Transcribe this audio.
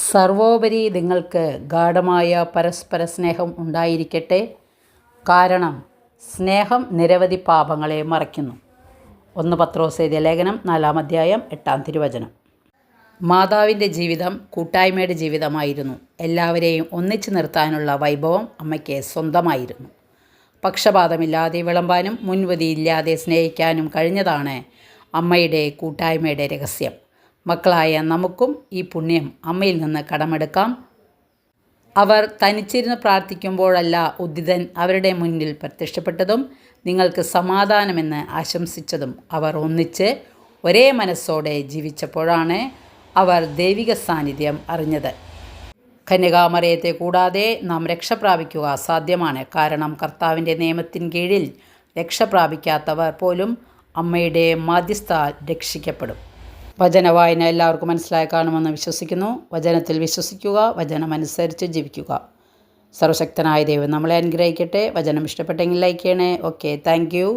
സർവോപരി നിങ്ങൾക്ക് ഗാഢമായ പരസ്പര സ്നേഹം ഉണ്ടായിരിക്കട്ടെ. കാരണം സ്നേഹം നിരവധി പാപങ്ങളെ മറയ്ക്കുന്നു. 1 പത്രോസ് എഴുതിയ ലേഖനം 4-ാം അധ്യായം 8-ാം തിരുവചനം. മാതാവിൻ്റെ ജീവിതം കൂട്ടായ്മയുടെ ജീവിതമായിരുന്നു. എല്ലാവരെയും ഒന്നിച്ചു നിർത്താനുള്ള വൈഭവം അമ്മയ്ക്ക് സ്വന്തമായിരുന്നു. പക്ഷപാതമില്ലാതെ വിളമ്പാനും മുൻവിധിയില്ലാതെ സ്നേഹിക്കാനും കഴിഞ്ഞതാണ് അമ്മയുടെ കൂട്ടായ്മയുടെ രഹസ്യം. മക്കളായ നമുക്കും ഈ പുണ്യം അമ്മയിൽ നിന്ന് കടമെടുക്കാം. അവർ തനിച്ചിരുന്ന് പ്രാർത്ഥിക്കുമ്പോഴല്ല ഉദ്ധിതൻ അവരുടെ മുന്നിൽ പ്രത്യക്ഷപ്പെട്ടതും നിങ്ങൾക്ക് സമാധാനമെന്ന് ആശംസിച്ചതും. അവർ ഒന്നിച്ച് ഒരേ മനസ്സോടെ ജീവിച്ചപ്പോഴാണ് അവർ ദൈവിക സാന്നിധ്യം അറിഞ്ഞത്. കന്യകാമറിയത്തെ കൂടാതെ നാം രക്ഷ പ്രാപിക്കുക അസാധ്യമാണ്. കാരണം കർത്താവിൻ്റെ നിയമത്തിൻ കീഴിൽ രക്ഷ പ്രാപിക്കാത്തവർ പോലും അമ്മയുടെ മാധ്യസ്ഥത്താൽ രക്ഷിക്കപ്പെടും. വചനവായന എല്ലാവർക്കും മനസ്സിലായി കാണുമെന്ന് വിശ്വസിക്കുന്നു. വചനത്തിൽ വിശ്വസിക്കുക, വചനമനുസരിച്ച് ജീവിക്കുക. സർവശക്തനായ ദൈവം നമ്മളെ അനുഗ്രഹിക്കട്ടെ. വചനം ഇഷ്ടപ്പെട്ടെങ്കിൽ ലൈക്ക് ചെയ്യണേ. Okay, thank you.